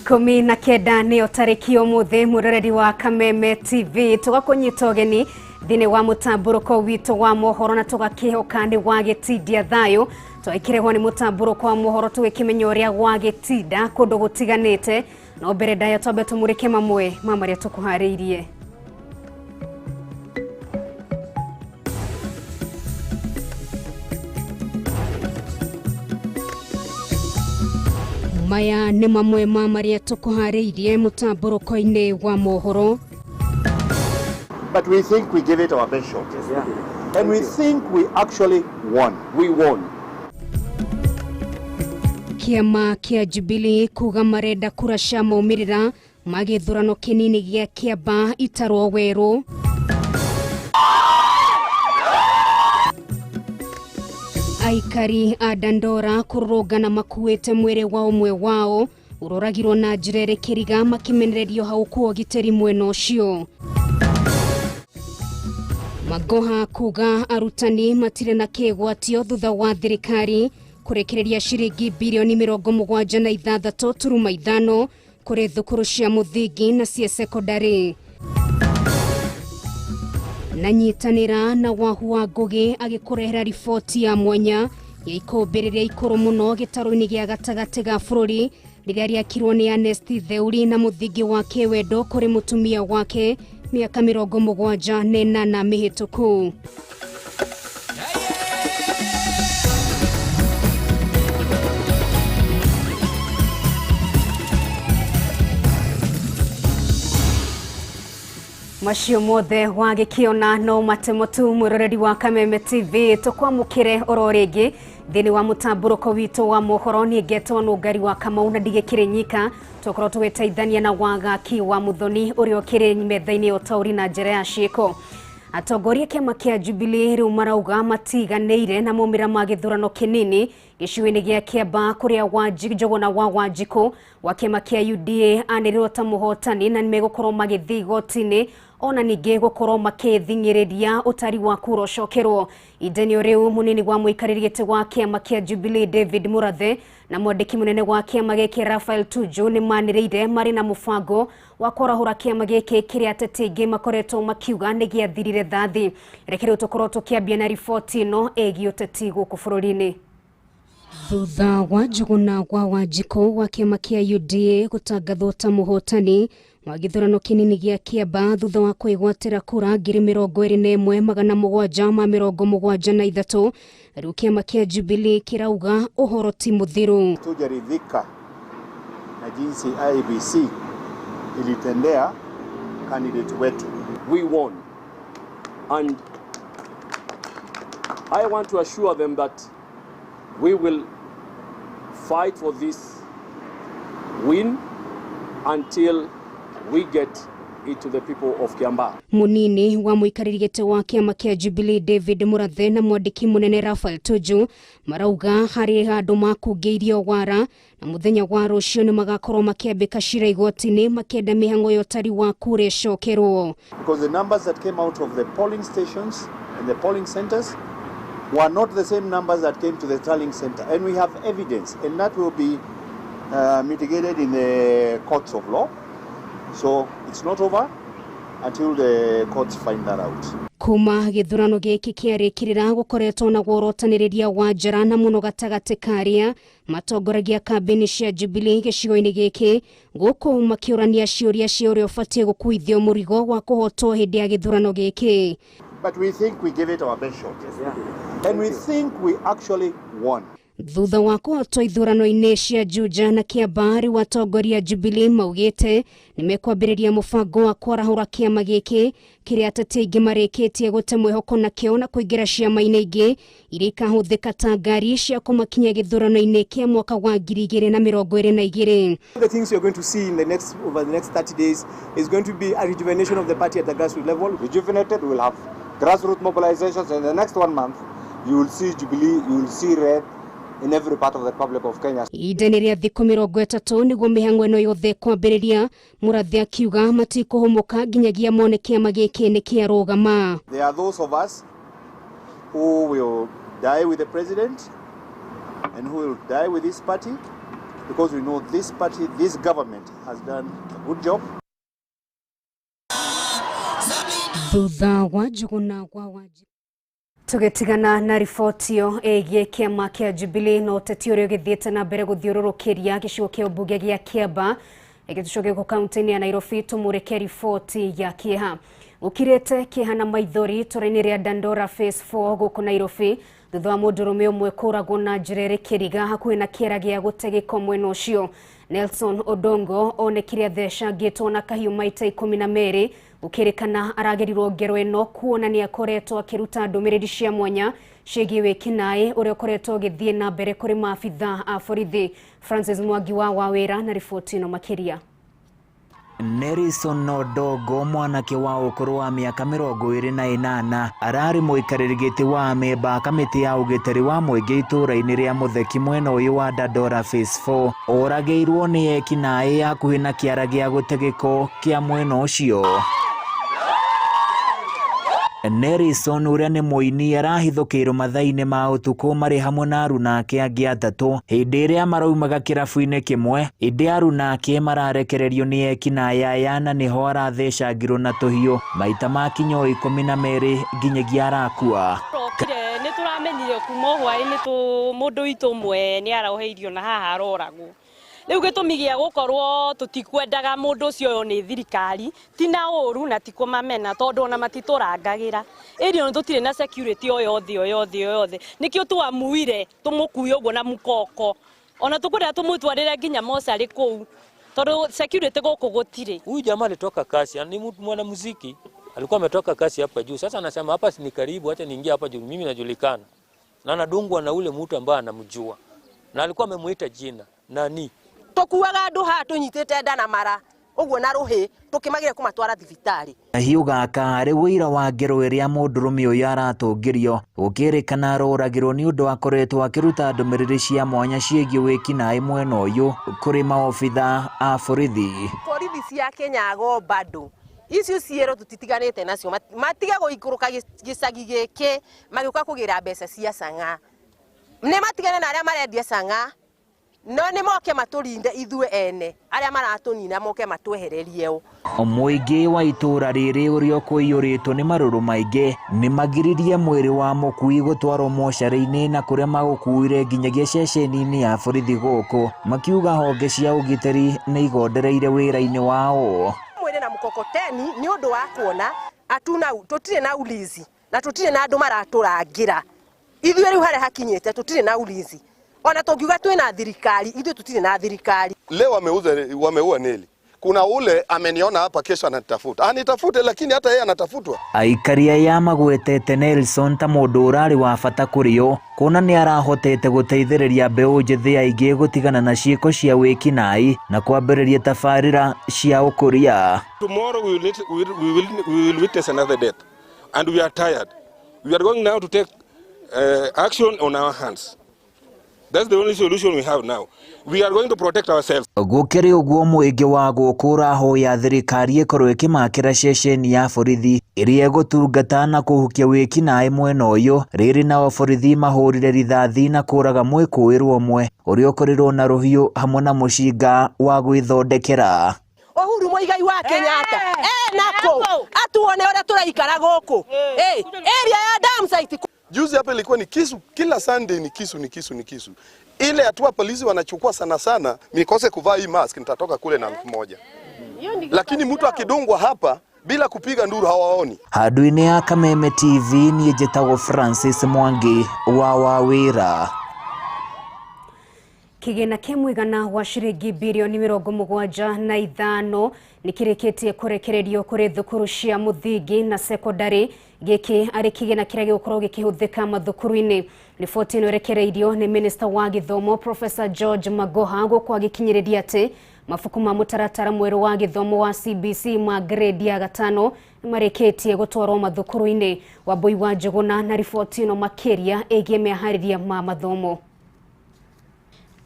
Ikumi na kenda ni otariki omuthe muroreri wa Kameme TV tugakunyita ugeni thini wa mutamburuko wito wa mohoro na tugakihoka ni wa gitidia thayo Ukireherwo ni mutamburuko wa mohoro tugikimenya uria wa gitinda kundu gutiganite no mbere ndayo twambe tumurike mamwe mamaria tukuhariirie. Maya ni mamwe mamaria tukuhariirie mutamburuko-ini wa mohoro. But we think we give it our best shot. Yeah. And we think we actually won. We won. Kiama kia Jubilee kuga marenda kurasha maumirira magithurano kinini gia Kiamba itarwo weru. Aikari a Dandora kurugana makuete mwere wa umwe wao uroragirwo na njirere kiriga makimenererio hau kuo giteri mweno ucio. Magoha kuga arutani matire na kegwatio thutha wa thirikari kurekereria shiringi bilioni 76.5 kuri thukuru cia muthingi na cia sekondari. Nanyitanira na wahu wa ngugi agikurehera riboti ya mwanya ya ikumbiriria ikuru muno gitaru-ini gia gatagati ga bururi riria riakirwo ni Anesti Theuri na muthingi wa kiwendo kuri mutumia wake miaka 78 mihituku. Macio mothe wagikiona no matemotu muroreri wa Kameme TV tukwamukire ororingi thini wa mutamburuko wito wa mohoro ni ngetwo Nungari wa Kamau na ndigikire nyika tukorwo tugiteithania na wagaki wa muthoni urio kire metha-ini otauri na njira ya ciiko. Atongoria kiama kia Jubilee riu marauga matiganeire na maumira ma githurano kinini gicigo-ini gia Kiamba kuria Njogona wa Wanjiku wa kiama kia UDA anirirwo ta muhotani na nimegukorwo magithi igoti-ini ona ninge gukorwo makithingiriria utari wa kura cokerwo. Idenio riu munini wa muikariri giti wa kiama kia Jubilee David Murathe na mwandiki munene wa kiama giki Raphael Tuju ni maniriire mari na mufango wa kurahura kiama giki kiria ateti ingi makoretwo makiuga ni giathirire thathi. Rekere tukorwo tukiambia na riboti ino egi uteti guku bururi-ini. Thutha wa Njogona wa Wanjiku wa kiama kia UDA gutangathwo ta muhotani wa githurano kinini gia Kiamba thutha wa kwigwatira kura 21,773 riu kiama kia Jubilee kirauga uhoro ti muthiru. Tujaridhika na jinsi IEBC ilitendea candidate wetu. We won, and I want to assure them that we will fight for this win until we get it to the people of Kiamba. Munini wa muikariri giti wa kiama kia Jubilee David Murathe na mwandiki munene Raphael Tuju marauga hari handu makungeirio wara na muthenya wa rucio ni magakorwo makiambika cira igoti-ini makenda mihango yotari wa kure cokerwo. Because the numbers that came out of the polling stations and the polling centers were not the same numbers that came to the tallying center, and we have evidence, and that will be mitigated in the courts of law. So it's not over until the courts find that out. Kuma githurano giki kiarikirira gukoretwo na gworotaniriria wa njara na muno gatagati karia matongoragia kambeni cia Jubilee gicigo-ini giki guku makiurania ciuria cia uria ufatie gukuithio murigo wa kuhotwo hindi ya githurano giki. But we think we give it our best shot. Yeah. And we think we actually won. Thutha wa kuhotwo ithurano-ini cia Juja na Kiamba riu atongoria Jubilee maugite nimekwambiriria mubango wa kwarahura kiama giki kiria ateti aingi marikitie gute mwihoko nakio na kuingira ciama-ini ingi iria ikahuthika ta ngari cia kumakinya githurano-ini kia mwaka wa 2022. The things you're going to see in over the next 30 days is going to be a rejuvenation of the party at the grassroots level. Rejuvenated, we'll have grassroots mobilizations, and in the next 1 month you will see Jubilee, you will see red in every part of the Republic of Kenya. Ideni ria thiku 30 niguo mihango ino yothe kwambiriria. Murathe akiuga matikuhumuka nginyagia mone kiama giki ni kiarugama. There are those of us who will die with the president and who will die with this party, because we know this party, this government has done a good job. Tugetigana na ribotio egie kiama kia Jubilee no ũteti ũrĩa ũgĩthiĩte na mbere gũthiũrũrũkĩria gĩcigo kĩa ũmbunge gĩa Kiambu ĩgĩtucoke gũkũ kaunti-inĩ ya Nairobi tũmũrĩke riboti ya kĩeha. Gũkirĩte kĩeha na maithori tũra-inĩ rĩa Dandora Phase 4 gũkũ Nairobi thutha wa mũndũrũme ũmwe kũragwo na njĩra ĩrĩ kĩriga hakuhĩ na kĩara gĩa gũte gĩko mwena ũcio. Nelson Odongo onekire athecangĩtwo na kahiũ maita 12 gũkĩrĩkana aragerirwo ngero ĩno kuonania akoretwo akĩruta ndũmĩrĩri cia mwanya ciĩgiĩ wĩkinaĩ ũrĩa ũkoretwo ũgĩthiĩ na mbere kũrĩ maabitha a borithi. Francis Mwangi wa Wawĩra na riboti ĩno makĩria. Nelson Odongo mwanake wa ũkũrũ wa mĩaka 28 ararĩ mũikarĩri gĩtĩ wa memba kamĩtĩ ya ũgitĩri wa mũingĩ itũũra-inĩ rĩa Mũtheki mwena ũyũ wa Dandora Phase 4 oragĩirwo nĩ ekinaĩ hakuhĩ na kĩara gĩa gũte gĩko kĩa mwena ũcio. Nelson ũrĩa nĩ mũini arahithũkĩirwo mathaa-inĩ ma ũtukũ marĩ hamwe na aruna ake angĩ atatũ hĩndĩ ĩrĩa maraumaga kĩrabu-inĩ kĩmwe, ĩndĩ aruna ake mararekererio nĩ ekinaĩ aya na nĩho arathecangirwo na tũhiũ maita makinya 12 nginyagia arakua. Nĩ tũramenyire kuma hwaĩ-inĩ mũndũ witũ ũmwe nĩ aroheirio na haha aroragwo. Rĩu gĩtũmi gĩa gũkorwo tũtikwendaga mũndũ ũcio nĩ thirikari ti na ũru na ti kũmamena tondũ ona matitũrangagĩra ĩrio tũtirĩ na security o yothe nĩkĩo twamuire tũmũkuie ũguo na mũkoko ona tũkwenda tũmũtwarĩre nginya mocarĩ kũu tondũ security gũkũ gũtirĩ. Huyu jamaa alitoka kasi, ni mwanamuziki, alikuwa ametoka kasi hapa juu. Sasa anasema hapa si ni karibu, acha niingie hapa juu, mimi najulikana na anadungwa na ule mtu ambaye anamjua na alikuwa amemuita jina nani. Tukuaga andu ha tunyitite nda na mara uguo na ruhi tukimagire kumatwara thibitari. Hiu gaka arĩ wĩira wa ngero ĩrĩa mũndũrũme ũyũ aratũngĩrio gũkĩrĩkana aroragĩrwo nĩ ũndũ akoretwo akĩruta ndũmĩrĩri cia mwanya ciĩgiĩ wĩkinaĩ mwena ũyũ kũrĩ maobitha a borithi. Borithi cia Kenya go bado icio ciero tutitiganĩte nacio matiga gũikũrũka gĩcagi gĩkĩ magĩũka kũgĩra mbeca cia canga nĩ matigane na arĩa marendia canga. No nĩ moke matũrinde ithue ene arĩa maratũnina moke matwehererie o. Mũingĩ wa itũũra rĩrĩ ũrĩa kũiyũrĩtwo nĩ marũrũ maingĩ nĩ magiririe mwĩrĩ wa mũkui gũtwarwo mocarĩ-inĩ na kũrĩa magũkuire nginyagia ceceni-inĩ ya borithi gũkũ makiuga honge cia ũgitĩri nĩ igondereire wĩra-inĩ wao. Mwĩrĩ na mkokoteni nĩ ũndũ wa kuona tũtirĩ na ulinzi na tũtirĩ na andũ maratũrangĩra ithuĩ rĩu harĩa hakinyĩte tũtirĩ na ulinzi. Ona tungiuga twina thirikari ithuĩ tutirĩ na thirikari. Leo wameua Neli. Kuna ule ameniona hapa kesho anatafuta. Anitafute lakini hata yeye anatafutwa. Aikaria ya magwetete Nelson ta mũndũ ũrarĩ wa bata kũrĩo kuona nĩ arahotete gũteithĩrĩria mbeũ njĩthĩ aingĩ gũtigana na ciĩko cia wĩkinaĩ na kwambĩrĩria tabarĩra cia ũkũria. Tomorrow we will witness another death and we are tired. We are going now to take action on our hands. That's the only solution we have now. We are going to protect ourselves. Gũkĩrĩ ũguo mũingĩ wa gũkũ ũrahoya thirikari ĩkorwo ĩkĩmakĩra ceceni ya borithi ĩrĩa ĩgũtungata na kũhukia wĩkinaĩ mwena ũyũ rĩrĩ nao borithi mahũrire rithathi na kũraga mwĩkũĩrwo ũmwe ũrĩa ũkorirwo na rũhiũ hamwe na mũcinga wa gwĩthondekera. Uhuru Muigai wa Kenyatta nako atuone ũrĩa tũraikara gũkũ area ya dam site. Juzi hapa ilikuwa ni kisu, kila Sunday ni kisu. Ile hatua polisi wanachukua sana, nikose kuvaa hii mask nitatoka kule na 1000. Lakini mtu akidungwa hapa bila kupiga nduru hawaoni. Handũ-inĩ ya Kameme TV niĩ njĩtagwo Francis Mwangi wa Wawĩra. Kĩgĩna kĩa mũigana wa ciringi birioni 75 nĩkĩrĩkĩtie kũrekererio kũrĩ thukuru cia mũthingi na sekondari. Gĩkĩ arĩ kĩgĩna kĩrĩa gĩgũkorwo gĩkĩhũthĩka mathukuru-inĩ. Riboti ĩno ĩrekereirio nĩ Minister wa Gĩthomo Professor George Magoha gũkũ agĩkinyĩrĩria atĩ mabuku ma mũtaratara mwerũ wa gĩthomo wa CBC ma grade ya 5 nĩmarĩkĩtie gũtwarwo mathukuru-inĩ. Wambui wa Njũgũna na riboti ĩno makĩria ĩgiĩ meharĩria ma mathomo.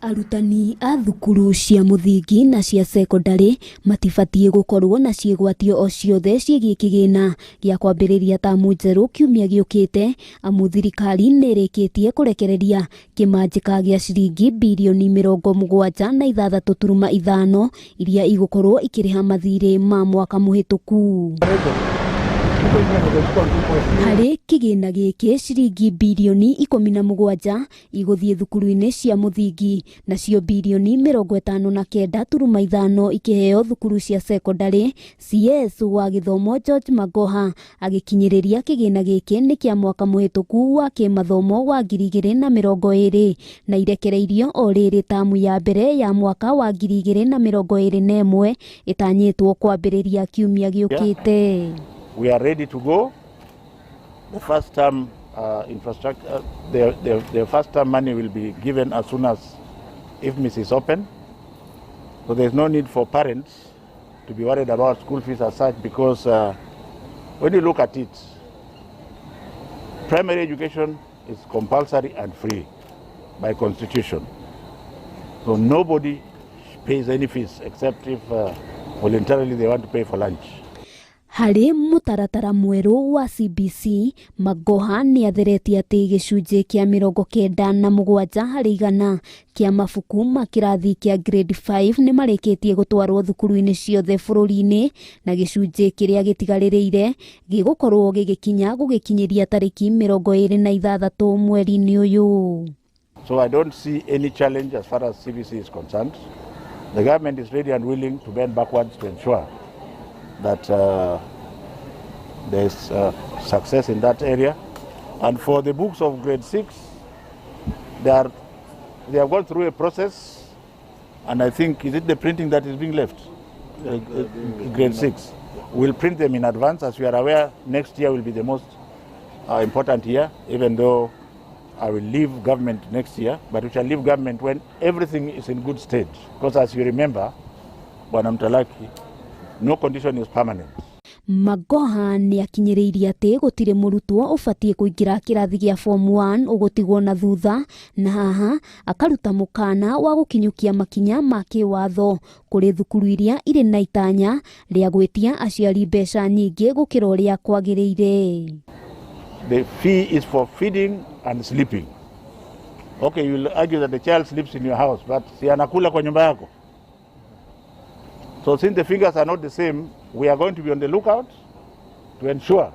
Arutani a thukuru cia muthingi na cia secondary matibatie gukorwo na ciĩgwatio o ciothe ciĩgiĩ kĩgĩna gĩa kwambĩrĩria tamu njerũ kiumia gĩũkĩte, amu thirikari nĩrĩkĩtie kũrekereria kĩmanjĩka gĩa ciringi birioni 76.5 iria igũkorwo ikĩrĩha mathirĩ ma mwaka mũhĩtũku. Harĩ kĩgĩna gĩkĩ ciringi birioni 17 igũthiĩ thukuru-inĩ cia muthingi, nacio birioni 59.5 ikĩheo thukuru cia secondary. CS wa gĩthomo George Magoha agĩkinyĩrĩria kĩgĩna gĩkĩ nĩ kĩa mwaka mũhĩtũku wa kĩmathomo wa 2020 na irekereirio o rĩrĩ tamu ya mbere ya mwaka wa 2021 ĩtanyĩtwo kwambĩrĩria kiumia gĩũkĩte. We are ready to go. The first term infrastructure, the first term money will be given as soon as IFMIS is open. So there's no need for parents to be worried about school fees as such, because when you look at it, primary education is compulsory and free by constitution. So nobody pays any fees except if voluntarily they want to pay for lunch. Harĩ mũtaratara mwerũ wa CBC, Magoha nĩatheretie atĩ gĩcunjĩ kĩa 97% kĩa mabuku ma kĩrathi kĩa grade 5 nĩmarĩkĩtie gũtwarwo thukuru-inĩ ciothe bũrũri-inĩ, na gĩcunjĩ kĩrĩa gĩtigarĩrĩire gĩgũkorwo gũgĩkinyĩria tarĩki 26 mweri-inĩ ũyũ. So I don't see any challenge as far as CBC is concerned. The government is ready and willing to bend backwards to ensure that there's success in that area. And for the books of grade 6, they have gone through a process, and I think, is it the printing that is being left? Grade 6. We'll print them in advance. As we are aware, next year will be the most important year, even though I will leave government next year, but we shall leave government when everything is in good state. Because as you remember, Bwana Mtalaki, no condition is permanent. Magoha nĩakinyĩrĩirie atĩ gũtirĩ mũrutwo ũbatiĩ kũingĩra kĩrathi gĩa form 1 ũgũtigwo na thutha, na haha akaruta mũkana wa gũkinyũkia makinya ma kĩwatho kũrĩ thukuru iria irĩ na itanya rĩa gwĩtia aciari mbeca nyingĩ gũkĩra ũrĩa kwagĩrĩire. The fee is for feeding and sleeping. Okay, you will argue that the child sleeps in your house, but si anakula kwa nyumba yako. So since the figures are not the same, we are going to be on the lookout to ensure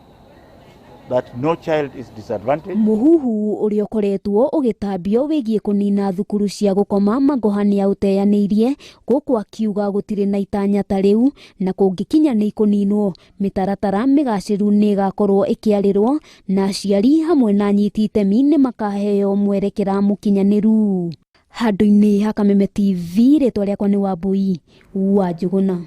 that no child is disadvantaged. Mũhuhu ũrĩa ũkoretwo ũgĩtambio wĩgiĩ kũnina thukuru cia gũkoma, Magoha nĩaũteanĩirie gũkũ akiuga gũtirĩ na itanya ta rĩu, na kũngĩkinya nĩ ikũninwo, mĩtaratara mĩgacĩru nĩĩgakorwo ĩkĩarĩrwo na aciari hamwe na anyiti itemi nĩmakaheo mwerekera mũkinyanĩru. Handũ-inĩ ha Kameme TV, rĩtwa rĩakwa nĩ Wambui wa Njũgũna.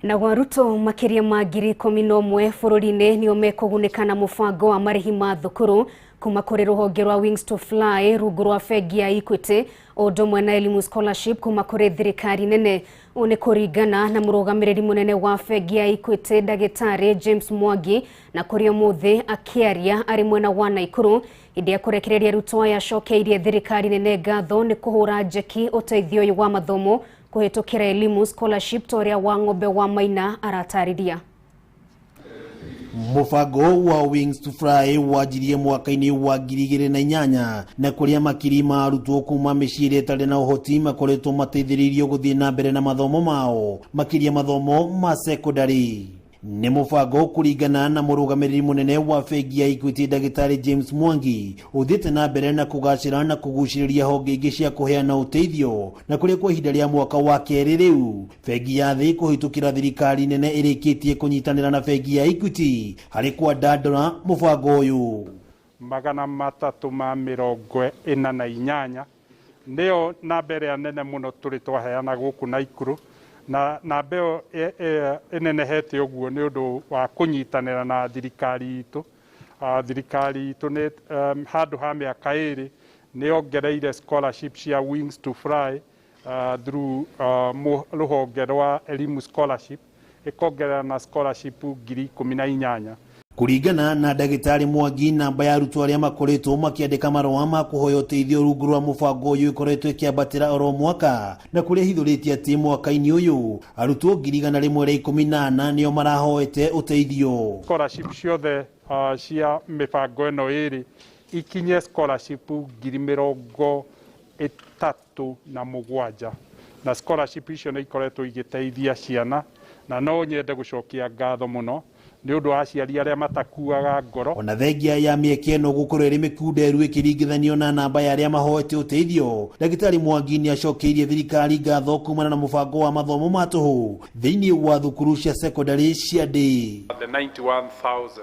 Na Ruto makĩria ma 11,000 bũrũri-inĩ nĩo mekũgunĩka na mũbango wa marĩhi ma thukuru kuma kũrĩ rũhonge rwa Wings to Fly rungu rwa bengi ya Equity, o ũndũ ũmwe na elimu scholarship kuma kũrĩ thirikari nene. Ũũ nĩ kũringana na mũrũgamĩrĩri mũnene wa bengi ya Equity, Ndagĩtarĩ James Mwangi, na kũrĩ ũmũthĩ akĩaria arĩ mwena wa Naikuru hĩndĩ ya kũrekereria arutwo aya acokeirie thirikari nene ngatho nĩ kũhũra njeki ũteithio ũyũ wa mathomo kũhĩtũkĩra elimu scholarship ta ũrĩa Wang'ombe wa Maina aratarĩria. Mũbango wa Wings to Fly wanjirie mwaka-inĩ wa 2008 na kũrĩa makiri ma arutwo kuma mĩciĩ ĩtarĩ na ũhoti makoretwo mateithĩrĩirio gũthiĩ na mbere na mathomo mao, makĩria mathomo ma secondary. Nĩ mũbango kũringana na mũrũgamĩrĩri mũnene wa bengi ya Equity, Ndagĩtarĩ James Mwangi, ũthiĩte na mbere na kũgacĩra na kũgucĩrĩria honge ingĩ cia kũheana ũteithio, na kũrĩa kwa ihinda rĩa mwaka wa kerĩ rĩu bengi ya thĩ kũhĩtũkĩra thirikari nene ĩrĩkĩtie kũnyitanĩra na bengi ya Equity harĩ kwandandũra mũbango ũyũ. 348 nĩyo namba ĩrĩa nene mũno tũrĩ twaheana gũkũ Naikuru, na namba ĩyo ĩnenehete ũguo nĩ ũndũ wa kũnyitanĩra na thirikari itũ. Thirikari itũ nĩ handũ ha mĩaka ĩrĩ nĩyongereire scholarship cia Wings to Fly through rũhonge rwa elimu scholarship, ĩkongerera na scholarship 18,000. Kuringana na ndagĩtarĩ Mwangi, namba ya arutwo arĩa makoretwo makĩandĩka marũa ma kũhoya ũteithio rungu rwa mũbango ũyũ ĩkoretwo ĩkĩambatĩra oro mwaka, na kũrĩa hithũrĩtie atĩ mwaka-inĩ ũyũ arutwo 114 nĩo marahoete ũteithio. Scholarship ciothe cia mĩbango ĩno ĩrĩ ikinye scholarship 37,000 na scholarship icio nĩ ikoretwo igĩteithia ciana, na no nyende gũcokia ngatho mũno nĩ ũndũ wa aciari arĩa matakuaga ngoro. Ona thengia ya mĩeke ĩno gũkorwo ĩrĩ mĩkunderu ĩkĩringithanio na namba ya arĩa mahoete ũteithio, ndagĩtarĩ Mwangi nĩ acokeirie thirikari ngatho kumana na mũbango wa mathomo ma tũhũ thĩinĩ wa thukuru cia secondary cia ndĩ. The 91,000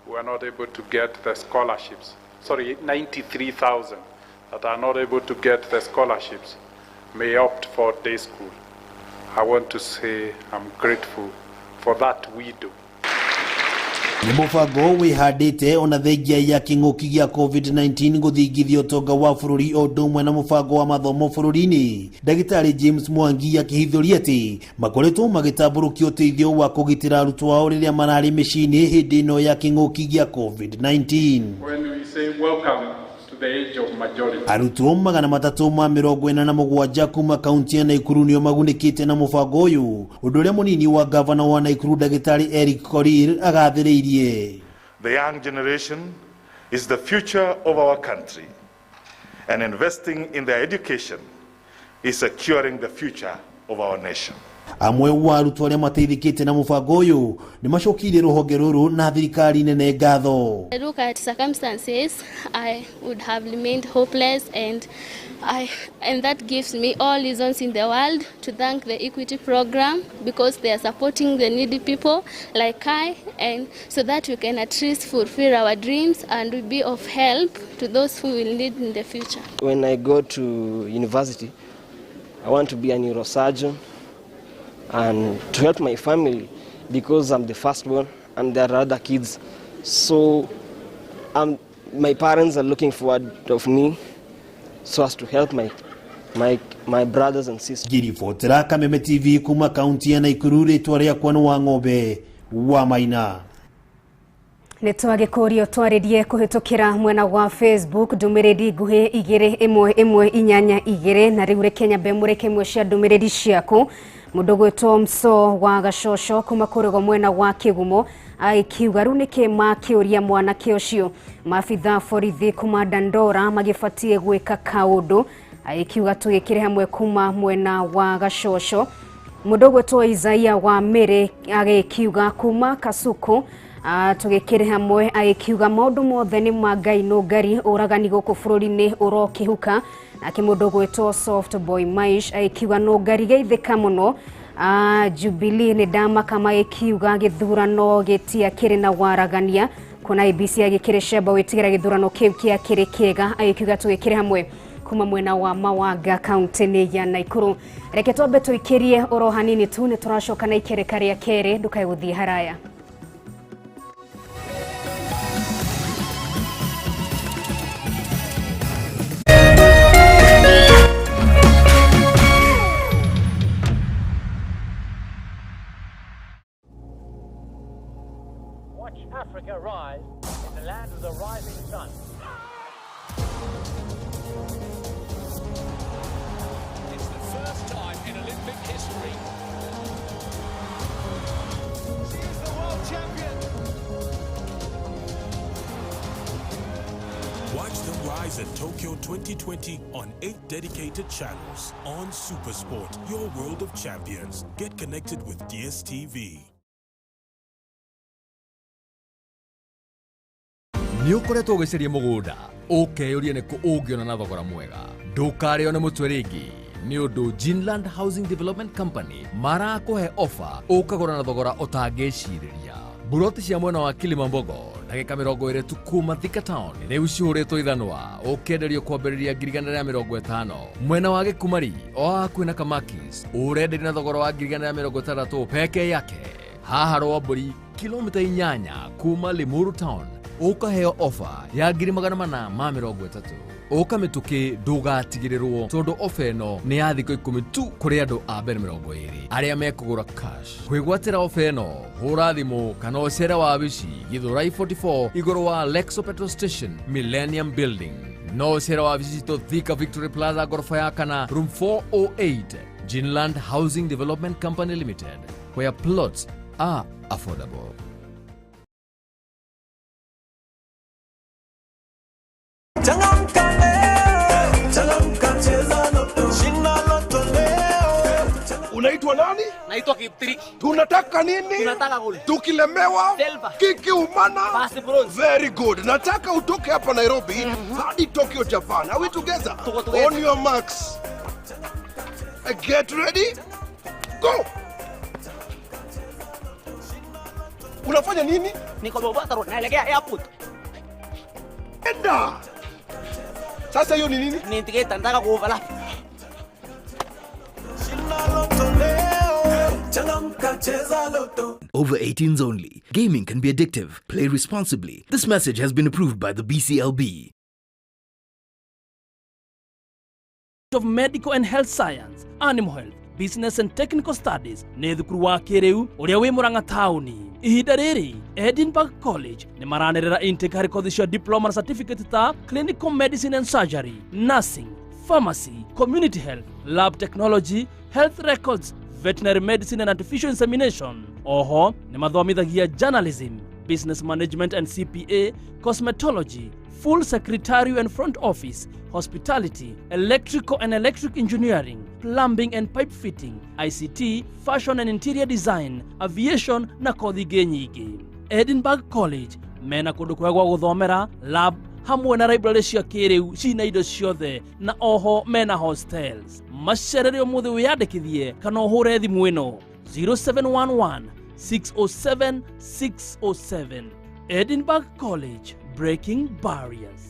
who are not able to get the scholarships, 93,000 that are not able to get the scholarships may opt for day school. I want to say I'm grateful for that we do. Nĩ mũbango wĩhandĩte ona thengia ya kĩng'ũki gĩa COVID-19 gũthingithia ũtonga wa bũrũri o ũndũ ũmwe na mũbango wa mathomo bũrũri-inĩ. Ndagĩtarĩ James Mwangi akĩhithũria atĩ makoretwo magĩtambũrũkia ũteithio wa kũgitĩra arutwo ao rĩrĩa mararĩ mĩciĩ-inĩ hĩndĩ ĩno ya kĩng'ũki gĩa COVID-19. When we say welcome to the age of majority, arutwo 347 kuma kaunti ya Naikuru nĩo magunĩkĩte na mũbango ũyũ, ũndũ ũrĩa mũnini wa gavana wa Naikuru ndagĩtarĩ Eric Korir agathĩrĩirie. The young generation is the future of our country, and investing in their education is securing the future of our nation. Amwe wa arutwo arĩa mateithĩkĩte na mũbango ũyũ nĩ macokirie rũhonge rũrũ na thirikari nene ngatho. I look at circumstances, I would have remained hopeless, and that gives me all reasons in the world to thank the Equity program, because they are supporting the needy people like I, and so that we can at least fulfill our dreams and be of help to those who will need in the future. When I go to university, I want to be a neurosurgeon and to help my family, because I'm the first one and there are other kids. So my parents are looking forward of me so as to help my brothers and sisters. Ngiribotera Kameme TV kuma kaunti ya Naikuru, rĩtwa rĩakwa nĩ wa ng'ombe wa Maina. Nĩtwagĩkũrio twarĩrie kũhĩtũkĩra mwena wa Facebook ndũmĩrĩri nguhĩ 21122 na rĩu reke nyambe mũreke imwe cia ndũmĩrĩri ciaku. Mũndũ gwĩtwo Mso wa Gacocho kuma kũrĩgo mwena wa Kĩgumo akiuga rĩu nĩkĩ makĩũria mwanake ũcio maabitha borithi kuma Dandora magĩbatie gwĩka kaũndũ, akiuga tũgĩkĩre hamwe kuma mwena wa Gacocho. Mũndũ gwĩtwo Isaia wa Mĩrĩ agĩkiuga kuma Kasuku tũgĩkĩre hamwe, agĩkiuga maũndũ mothe nĩ ma Ngai Nungari ũragani gũkũ bũrũri-inĩ ũrokĩhuka. Nake mũndũ gwĩtwo Soft Boy Maish agĩkiuga Nungari geithĩka mũno. Jubilee nĩ ndamaka magĩkiuga gĩthurano gĩtia kĩrĩ na waragania, kuna IBC agĩkĩre cemba wĩtigĩra gĩthurano kĩu kĩa kĩrĩ kĩega, agĩkiuga tũgĩkĩre hamwe kuma mwena wa Mawanga kaunti-inĩ ya Naikuru. Reke twambe tũikĩrie oro hanini tu, nĩ tũracoka na ikereka rĩa kerĩ, ndũkae gũthiĩ haraya. Africa rise in the land of the rising sun. It's the first time in Olympic history. She is the world champion. Watch the rise at Tokyo 2020 on 8 dedicated channels on SuperSport, your world of champions. Get connected with DSTV. Nĩ ũkoretwo ũgĩcaria mũgũnda ũkeyũria nĩ kũ ũngĩona na thogora mwega. Ndũkarĩo nĩ mũtwe rĩngĩ nĩ ũndũ Ginland Housing Development Company marakũhe ofa ũkagũra na thogora ũtangĩcirĩria. Buroti cia mwena wa Kilimambogo ndagĩka 20 tu kuma Thika Town rĩu cihũrĩtwo ithanwa ũkĩenderio kwambĩrĩria 150. Mwena wa Gĩkumari o hakuhĩ na Kamakis ũrenderio na thogora wa 160 peke yake. Haha Rwambũri kilomita 8 kuma Limuru Town ukaheo offer ya 430. Oka mituki ndugatigirirwo tondu offer ino ni ya thikũ 10 tu kuri andu a mbere 20 aria mekugura cash. Kwigwatira offer ino hura thimu kana ucere wabici Githurai 44 iguru wa Lexo Petrol Station Millennium Building. No ucere wabici to Thika Victory Plaza gorofa ya kana room 408 Ginland Housing Development Company Limited, where plots are affordable. Unaitwa nani? Naitwa Kiptriki. Tunataka nini? Tunataka gold. Tukilemewa? Silver. Kikiumana? Fast bronze. Very good. Nataka utoke hapa Nairobi hadi Tokyo, Japan. Are we together? Tuko together. On your marks. Get ready. Go. Unafanya nini? Niko Mombasa Road, naelekea airport. Enda. Sasa hiyo ni nini? Ni ticket, nataka kuoverlap. Over 18s only. Gaming can be addictive. Play responsibly. This message has been approved by the BCLB. Of Medical and Health Science, Animal Health, Business and Technical Studies nĩ thukuru wa kĩrĩu ũrĩa wĩ Murang'a taũni. Ihinda rĩrĩ Edinburgh College nĩ maranĩrĩra intake harĩ kothi cia diploma na certificate ta Clinical Medicine and Surgery, Nursing, Pharmacy, Community Health, Lab Technology, Health Records, Veterinary Medicine and Artificial Insemination. Oho nĩ mathomithagia Journalism, Business Management and CPA, Cosmetology, Full Secretarial and Front Office, Hospitality, Electrical and Electric Engineering, Plumbing and Pipe Fitting, ICT, Fashion and Interior Design, Aviation na kothi nyingĩ. Edinburgh College mena kũndũ kwega gwa gũthomera, lab hamwe na library cia kĩrĩu cina indo ciothe, na oho mena hostels. Macerere ũmũthĩ wĩyandĩkithie kana ũhũre thimũ ĩno 0711 607 607. Edinburgh College, breaking barriers.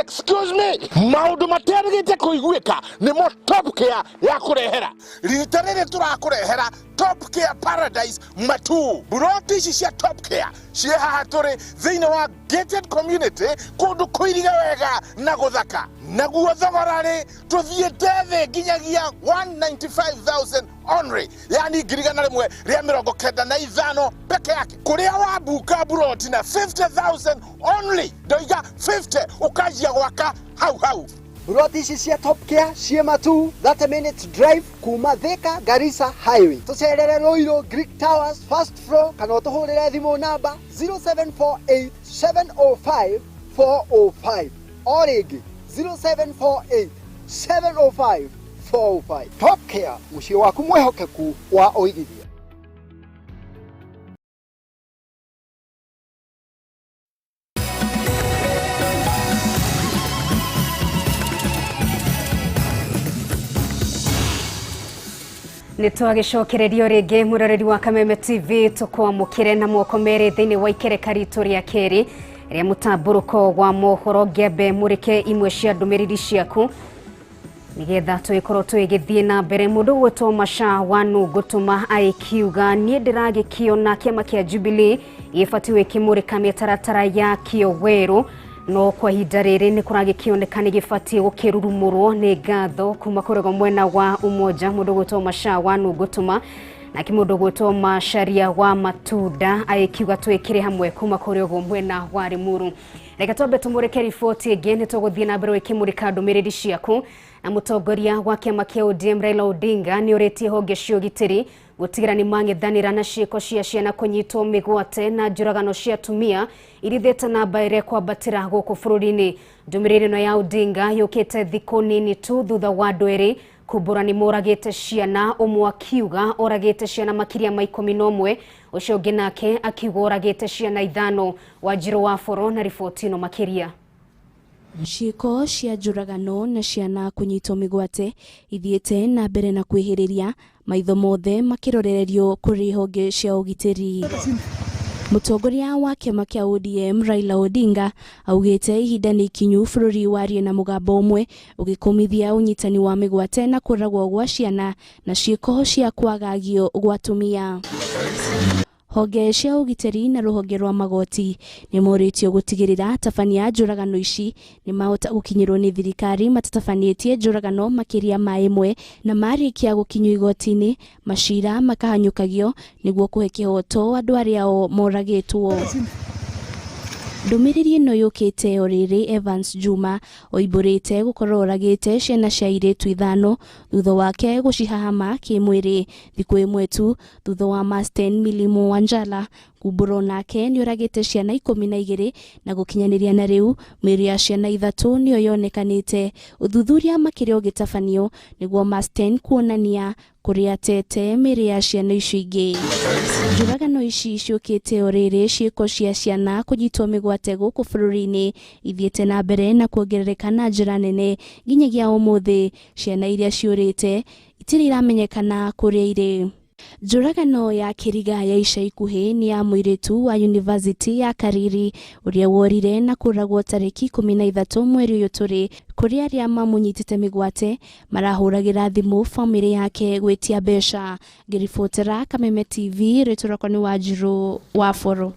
Excuse me, maundu materigite kuiguika ni mo Top Care ya kurehera. Rita riri turakurehera Top Care Paradise Matu. Buroti cia Top Care cie haha turi thiini wa gated community kundu kuiriga wega na guthaka. Naguo thogorari tuthiete thi nginyagia 195,000 only, yani ngirigana rimwe ria 95 peke yake. Kuria wa buka buroti na 50,000 only, ndoiga 50 ukajia gwaka hau. Buroti cia Top Care cie Matu, 30 minutes drive kuma Thika Garissa Highway. Tucerere Roiro Greek Towers first floor, kana tuhurire thimu namba 0748 705 405 or 0748 705 405. Top Care, mucio waku mwehokeku wa oigithia. Nitwagicokererio ringi muroreri wa Kameme TV tukwamukire na moko mere thiini wa ikereka ritu ria keri ria mutamburuko wa mohoro ngebe murike imwe cia ndumiriri ciaku nigetha twikorwo twigithie na mbere. Mundu gwitwo Masha wanu gutuma aikiuga nie ndiragikiona kiama kia Jubilee gifatiwe kimurika mitaratara ya kio weru no kwa ihinda riri ni kuragikionekana gifatie gukirurumurwo ni ngatho kuma kurego mwena wa umoja. Mundu gwitwo Masha wanu gutuma na kimundu gwitwo Masharia wa Matunda aikiuga twikire hamwe kuma kurego mwena wa Rimuru. Reka twambe tumurike riboti ingi ni tuguthie na mbere wikimurika ndumiriri ciaku. Na mutongoria wa kiama kia ODM Raila Odinga ni uretie honge cia ugitiri gutigira ni mang'ethanira na ciiko cia ciana kunyitwo migwate na njuragano cia tumia irithete na mbaire kwambatira guku bururi-ini. Ndumiriri no ya Odinga yukite thikũ nini tu thutha wa andu eri kumbura ni moragite ciana, umwe akiuga oragite ciana makiria ma 11, ucio ungi nake akiuga oragite ciana 5. Wanjiru wa Foro na riboti ino makiria. Ciiko cia njuragano na ciana kunyitwo migwate ithiete na mbere na kwihiriria, maitho mothe makirorererio kuri honge cia ugitiri. Mutongoria wa kiama kia ODM Raila Odinga augite ihinda ni ikinyu bururi warie na mugambo umwe ugikumithia unyitani wa migwate na kuragwo gwa ciana na ciiko cia kwagagio gwatumia. Honge cia ugiteri na ruhonge rwa magoti ni moritio gutigirira tabania njuragano ici ni mahota gukinyirwo ni thirikari matatabanietie njuragano makiria ma imwe na marikia gukinywo igoti-ini macira makahanyukagio niguo kuhe kihoto andu aria o moragitwo. Ndumiriri ino yukite oriri Evans Juma oiburite gukorwo oragite ciana cia airitu 5 thutha wake gucihahama kimwiri thiku imwe tu thutha wa Masten Milimo Wanjala kumburo nake ni oragite ciana 12 na gukinyaniria na riu miri ya ciana 3 ni yonekanite. Uthuthuria makirio gitafanio niguo Masten kuonania kuria tete miri ya ciana icio ingi. Njuragano ici ciukite oriri ciiko cia ciana kunyitwo migwate guku bururi-ini ithiete na mbere na kuongerereka na njira nene nginyagia umuthi ciana iria ciurite itiri iramenyekana kuria iri. Njuragano ya Kiriga ya ica ikuhi ni ya muiritu wa University ya Kariri uria worire na kuragwo tariki 13 mweri uyu turi kuria aria mamunyitite migwate marahuragira thimu family yake gwitia besha. Ngiribotera Kameme TV retorako ni Wanjiru wa Foro.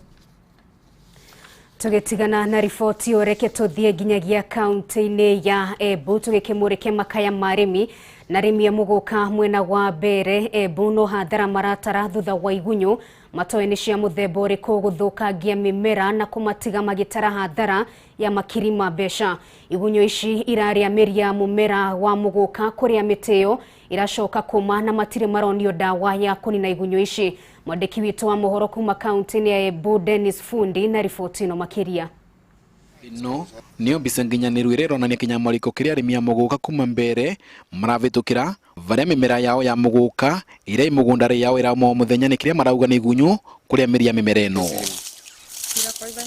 Tugetigana na riboti oreke tuthie nginyagia kaunti-ini ya Embu tugikimurike makaya marimi na rimi ya muguka mwena wa Mbere Embu no hathara maratara thutha wa igunyu matoeni cia muthemba uriku guthukangia mimera na kumatiga magitara hathara ya makirima besha. Igunyu ici iraria meri ya mumera wa muguka kuria miteo irashoka kuma na matire maronio dawa ya kunina igunyu ici. Mwandiki witu wa Mohoro kuma kaunti-ini ya Embu Dennis Fundi na riboti no makiria. No niyo bisanginyaniru ireronania kinyamariko kiria arimi a muguka kuma Mbere maravitukira varia mimera yao ya muguka iria imugundari yao iramo muthenya ni kiria marauga ni igunyu kuria meri ya mimera ino.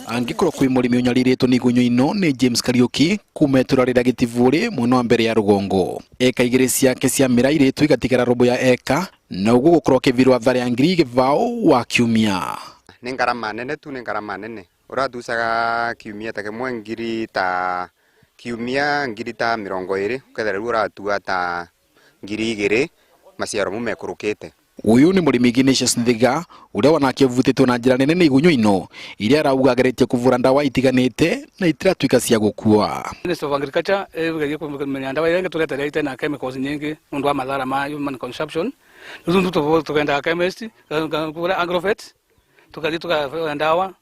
Angikoro kwi murimi unyariritwo ni igunyu ino ni James Kariuki kuma turarira Gitivuri mwena wa Mbere ya Rugongo. Eka igiri ciake cia mira iritu igatigara robo ya eka na uguo gukorwo kivirwa varia ngiri givao wa kiumia. Ni ngarama nene tu, ni ngarama nene uratucaga kiumia ta kimwe ngiri ta kiumia ngiri ta 20 ukethera riu uratua ta ngiri 2 maciaro mumekurukite. Uyu ni murimi Ignatius Nthiga uria wanake vutitwo na njira nene ni igunyu ino iria arauga ageretie kuvura ndawa itiganite na itiratuika cia gukua. Minister of Agriculture evugagie kumenya ndawa iria turetera ite na chemicals nyingi mundu wa madhara ma human consumption. Nuzundu tukenda chemist kura agrovet tukathi tukavura ndawa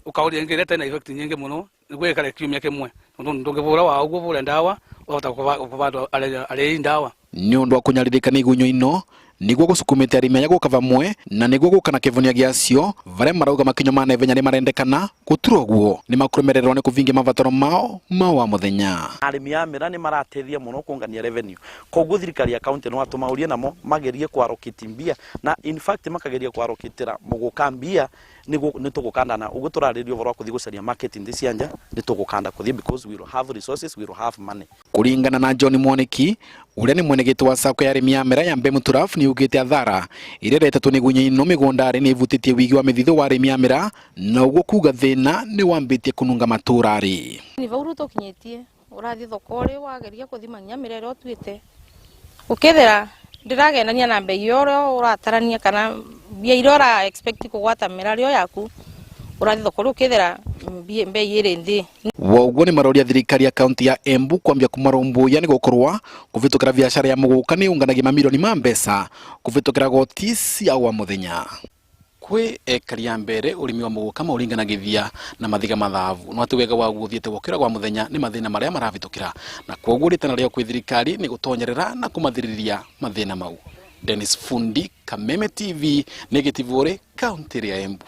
ukauria ngire tena effect nyingi muno niguo kare kiumia kimwe ndungivura wa uguo vura ndawa uhota kuvandwa ale ndawa ni undu wa kunyaririka ni igunyu ino niguo gusukumite arimi aya guka vamwe na niguo gukana kivonia giacio varia marauga makinyo ma naivenya ni marendekana guturwo guo ni makurumererwo ni kuvingia mavataro mao wa muthenya. Arimi a mira ni maratethia muno kungania revenue koguo thirikari ya county no atumaurie namo magerie kwarokiti mbia na in fact makageria kwarokitira muguka mbia ni tugukandana uguo turaririo voro kuthi gucaria market in this anja ni tugukanda kuthi because we will have resources, we will have money. Kuringana na John Mwaniki uria ni mwenegete wa sako ya arimi a mira ya Mbemu Turaf ni ugite athara iria retetwo ni gunya ino migundari ni ivutitie wigi wa mithitho wa arimi a mira na uguo kuga thina ni wambitie kununga maturari. Ni vauru tukinyitie urathi thokori wageria kuthimania mira ro twite ukethera ndiragenania na bei yoro uratarania kana bia irora expect kugwata mira rio yaku urathi thokori ukethera bei iri ndi. Woguo ni maroria thirikari ya kaunti ya Embu kwambia kumarumbuya ni gukorwa kuvitukira biashara ya muguka ni unganagia mamilioni ma mbeca kuvitukira gotisi ya wa muthenya. Kwi ekari ya Mbere urimi wa muguka mauringanagithia na mathiga mathavu no atiwega wa guthiete gukira kwa muthenya ni mathina maria maravitukira na kwoguo ritana rio kwi thirikari ni gutonyerera na kumathiriria mathina mau. Dennis Fundi, Kameme TV, Gitivuri, kaunti ya Embu.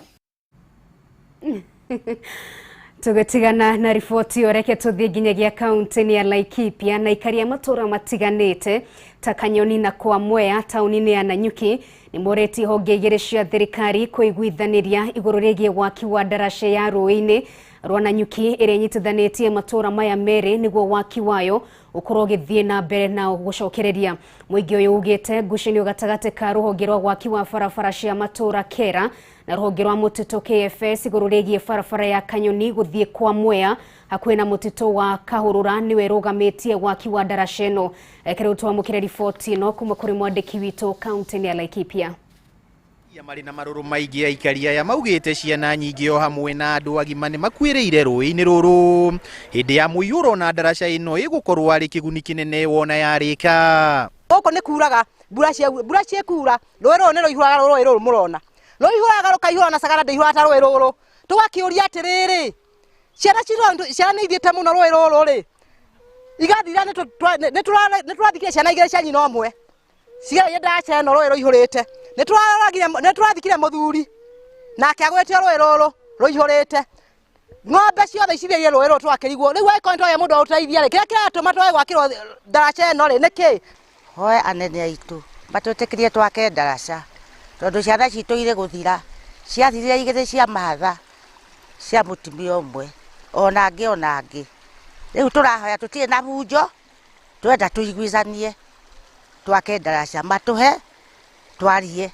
Tugetigana na riboti oreke tuthie nginyagia kaunti-ini ya Laikipia na ikaria matura matiganite ta Kanyoni na kwa Mwea tauni-ini ya Nanyuki ni moreti honge igiri cia thirikari kuiguithaniria iguru rigie waki wa ndaraca ya rũĩ-inĩ rwana nyuki ĩrĩa nyitithanĩtie matũra maya merĩ nĩguo waki wayo ukorwo gĩthiĩ na mbere na gũcokereria. Mũingĩ ũyũ ugĩte ngucanio gatagatĩ ka rũhonge rwa waki wa barabara cia matũra Kera na rũhonge rwa mũtitũ KFS igũrũ rĩgiĩ barabara ya Kanyoni gũthiĩ kwa Mwea hakuhĩ na mũtitũ wa Kahũrũra nĩwe rũgamĩtie waki wa ndaraca ĩno. Reke twamũkĩre riboti ĩno kuma kũrĩ mwandĩki witũ kaunti-inĩ ya Laikipia. Marĩ na marũrũ maingĩ aikaria ya maugĩte ciana nyingĩ o hamwe na andũ agima nĩ makuĩrĩire rũĩ-inĩ rũrũ hĩndĩ ya mũiyũro na ndaraca ĩno ĩgũkorwo arĩ kĩguni kĩnene wona yarĩka. Gũkũ nĩ kuraga mbura ciekura rũĩ rũrũ nĩ rũihũraga rũĩ rũrũ mũrona rũihũraga rũkaihũra na sagara ndĩihũraga ta rũĩ rũrũ. Tũgakĩũria atĩrĩrĩ ciana nĩ ithiĩte mũno rũĩ rũrũ rĩ igathira nĩ tũrathikire ciana igĩrĩ cia nyina ũmwe cigaire ndaraca ĩno rũĩ rũihũrĩte. Nĩ tũrathikire mũthuri nake agwĩtio rũĩ rũrũ rũihũrĩte. Ng'ombe ciothe icirĩire rũĩ rũrũ twakĩrigwo rĩu angĩkorwo nĩtũĩ mũndũ ũteithia rĩ kĩrĩa kĩratũma tũe gwakĩrwo ndaraca ĩno rĩ nĩkĩ? Hoye anene aitũ matwĩtĩkĩrie twake ndaraca tondũ ciana citũ irĩ gũthira ciathirire igĩrĩ cia mahatha cia mũtumia ũmwe ona angĩ rĩu tũrahoya tũtirĩ na bunjo twenda tũiguithanie twake ndaraca matũhe twarie.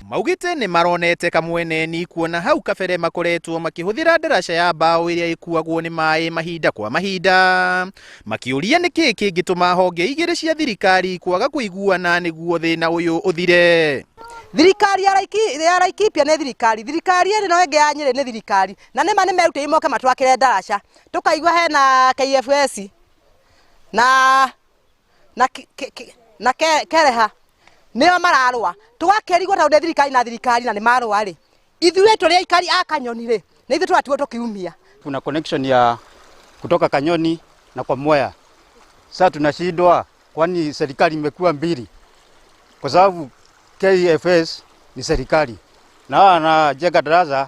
Maugĩte nĩ maronete kamweneni kuona hau kabere makoretwo makĩhũthĩra ndaraca ya mbaũ ĩrĩa ĩkuagwo nĩ maĩ mahinda kwa mahinda, makĩũria nĩkĩ kĩngĩtũma honge igĩrĩ cia thirikari kwaga kũiguana nĩguo thĩna ũyũ ũthire. Thirikari ya Laikipia nĩ thirikari ĩno ĩngĩ ya Nyĩrĩ nĩ thirikari na nĩma nĩ merutĩire moke matwakĩre ndaraca. Tũkaigua hena KFS na Kereha nĩo mararũa tũgakĩrigwo tondũ thirikari na nĩ marũa rĩ ithuĩ tũrĩ aikari a Kanyoni rĩ nĩ ithuĩ tũratigwo tũkiumia. Kuna connection ya kutoka Kanyoni na kwa Mwea. Sasa tunashindwa kwani serikali imekuwa mbili kwa sababu KFS ni serikali na wanajenga daraja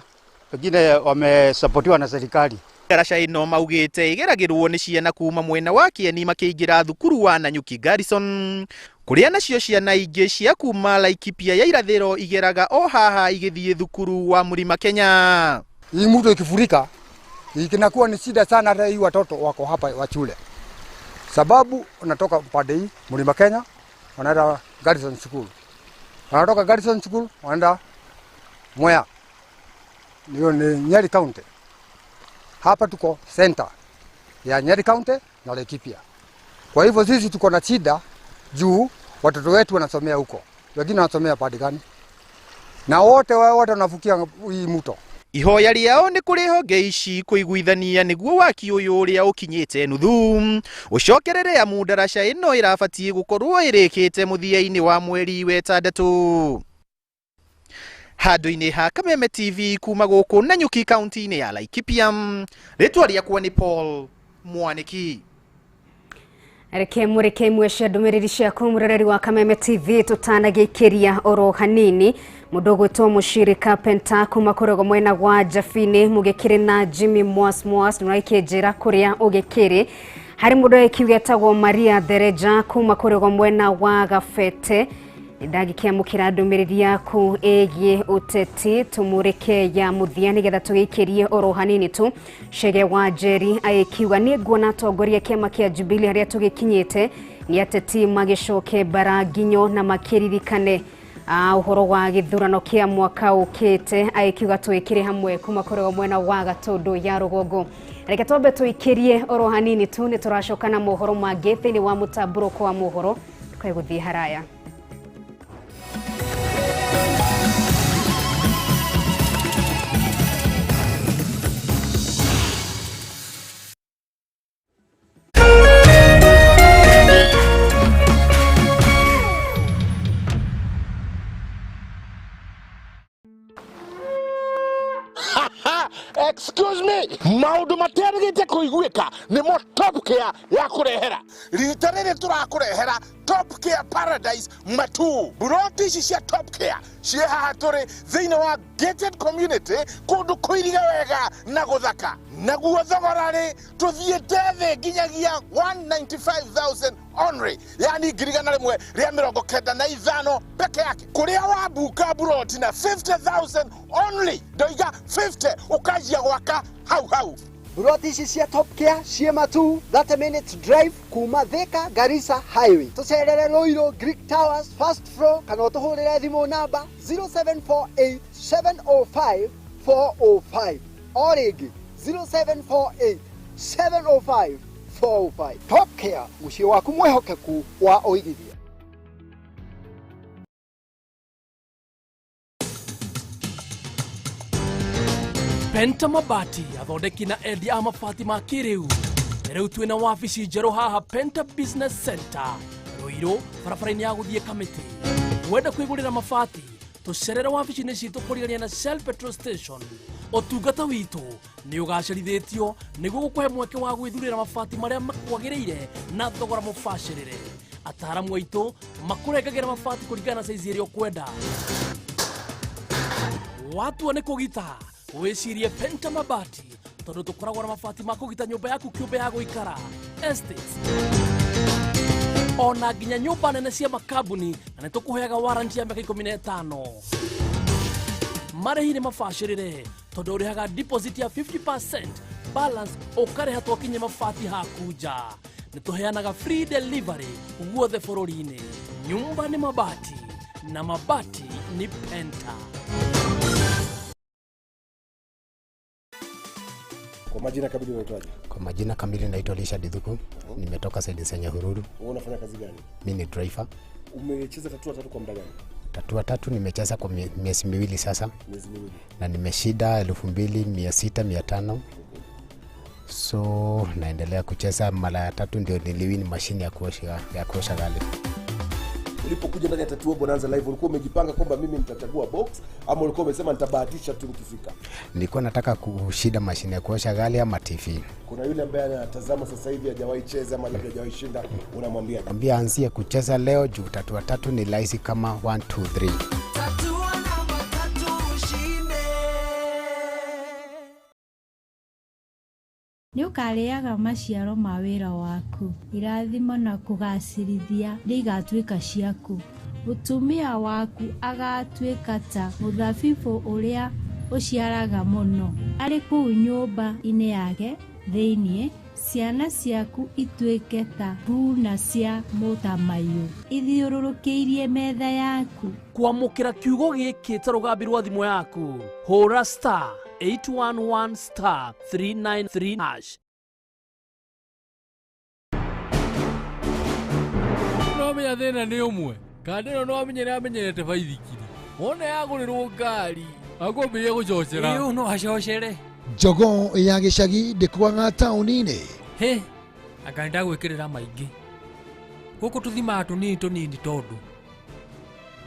pengine wamesapotiwa na serikali. Ndaraca ĩno maugĩte ĩgeragĩrwo nĩ ciana kuma mwena wa Kĩeni makĩingĩra thukuru wa Nanyuki Garrison kũrĩa nacio ciana ingĩ cia kuma Laikipia ya irathĩro igeraga o haha igĩthiĩ thukuru wa Mlima Kenya. Hii mto ikifurika ikinakuwa ni shida sana hata hii watoto wako hapa wa shule. Sababu wanatoka pande hii Mlima Kenya wanaenda Garrison School. Wanatoka Garrison School wanaenda Mwea. Ni Nyeri County. Hapa tuko center ya Nyeri County na Laikipia. Kwa hivyo sisi tuko na shida juu watoto wetu wanasomea huko. Wengine wanasomea pande gani? Na wote wanavukia hii mto. Ihoya rĩao nĩ kũrĩ honge ici kũiguithania nĩguo waki ũyũ ũrĩa ũkinyĩte nuthu ũcokerere amu ndaraca ĩno ĩrabatiĩ gũkorwo ĩrĩkĩte mũthia-inĩ wa mweri wetandatũ. Handũ-inĩ ha Kameme TV kuma gũkũ Nanyuki kaunti-inĩ ya Laikipia, rĩtwa rĩakwa nĩ Paul Mwaniki. Reke mũreke imwe cia ndũmĩrĩri ciaku mũroreri wa Kameme TV tũtanagĩikĩria oro hanini. Mũndũ ũgwĩtwo Mũciri Carpenter kuma kũrĩa mwena wa Jabini mũgĩkĩrĩ na Jimmy Mwas nĩraikĩnjĩra kũrĩa ũgĩkĩrĩ. Harĩ mũndũ ũkiuga etagwo Maria Dereja kuma kũrĩa mwena wa Gabete. Ndagĩkĩamũkĩra ndũmĩrĩri yaku ĩgiĩ ũteti tũmũreke ya mũthia nĩgetha tũgĩikĩrie oro hanini tu. Chege wa Jerry agĩkiuga nĩ nguona atongoria kĩama kĩa Jubilee harĩa tũgĩkinyĩte nĩ ateti magĩcoke bara nginyo na makĩririkane ũhoro wa gĩthurano kĩa mwaka ũkĩte. Agĩkiuga twĩkĩre hamwe kuma kũrĩa mwena wa Gatũndũ ya rũgongo. Reke twambe tũikĩrie oro hanini tu nĩ tũracoka na mohoro mangĩ thĩinĩ wa mũtamburũko wa mohoro tũkagũthiĩ haraya. Excuse me, maundu materigite kuiguika nimo Top Care ya kurehera. Rita rĩrĩ tũrakũrehera Top Care Paradise Matu. Buroti ici cia Top Care ciĩ haha tũrĩ thĩinĩ wa gated community kũndũ kũiriga wega na gũthaka. Naguo thogora rĩ tũthiĩte thĩ nginyagia 195,000 only, yani ngirigana rĩmwe rĩa 95 peke yake. Kũrĩa wambuka buroti na 50,000 only, ndoiga 50 ukajia gwaka hau. Buroti ici cia Top Care ciema tu 30 minutes drive kuma Thika Garissa Highway. Tucerere Ruiru Greek Towers first floor kana utuhurire thimu namba 0748 705 405 or ringi 0748 705 405. Top Care muciĩ waku mwehokeku wa ũigithia. Penta Mabati athondeki na endia a mabati ma kĩrĩu. Rĩu twĩna wabici njerũ haha Penta Business Center Ruiru barabara-inĩ ya gũthiĩ Kamĩtĩ. Wenda kwĩgũrĩra mabati tũcerere wabici-inĩ citũ kũrigania na Shell Petrol Station. Ũtungata witũ nĩ ũgacĩrithĩtio nĩguo gũkũhe mweke wa gwĩthurĩra mabati marĩa makwagĩrĩire na thogora mũbacĩrĩre. Ataaramu aitũ makũrengagĩra mabati kũringana na size ĩrĩa ũkwenda. Watua nĩ kũgita wĩcirie Penta Mabati tondũ tũkoragwo na mabati ma kũgita nyũmba yaku kĩũmbe ya gũikara, estates, ona nginya nyũmba nene cia makambuni, na nĩtũkũheaga warranty ya mĩaka 15. Marĩhi nĩ mabacĩrĩre tondũ ũrĩhaga deposit ya 50%, balance ũkarĩha twakinyia mabati haku nja. Nĩtũheanaga free delivery guothe bũrũri-inĩ. Nyumba nĩ mabati na mabati ni Penta. Kwa majina kamili unaitwaje? Kwa majina kamili naitwa Lisha Dithuku. Nimetoka Saidi Nsenya Hururu. Wewe unafanya kazi gani? Mimi ni driver. Umecheza tatua tatu kwa muda gani? Tatua tatu nimecheza kwa miezi miwili sasa. Miezi miwili. Na nimeshida 2600-500. So naendelea kucheza mara ya tatu ndio niliwini mashine ya kuosha gari. Ulipokuja ndani ya Tatua Bonanza Live ulikuwa umejipanga kwamba mimi nitachagua box ama ulikuwa umesema nitabahatisha tu nikifika? Nilikuwa nataka kushida mashine ya kuosha gari ama TV. Kuna yule ambaye anatazama sasa hivi hajawahi cheza ama labda hajawahi shinda, unamwambia? Mwambie aanzie kucheza leo juu Tatua tatu ni rahisi kama 1 2 3. Nĩ ũkarĩaga maciaro ma wĩra waku. Irathimo na kũgacĩrithia nĩ igatuĩka ciaku. Mũtumia waku agatuĩka ta mũthabibũ ũrĩa ũciaraga mũno. Arĩ kũu nyũmba-inĩ yake thĩiniĩ, ciana ciaku ituĩke ta mbuna cia mũtamaiyũ ithiũrũrũkĩirie metha yaku. Kwamũkĩra kiugo gĩkĩ ta rũgambi rwa thimũ yaku, hũra star 811 star 393 hash. No menya thĩna nĩ ũmwe, kandi ĩno no amenyerete baithikiri. Wona yagũrĩrwo ngari akwambĩrĩria gũcocera. Ĩũ no acocere. Njogo ya gĩcagi ndĩkwanga taũni-inĩ. He, anga ndagwĩkĩrĩra maingĩ. Gũkũ tũthimaga tũnini tondũ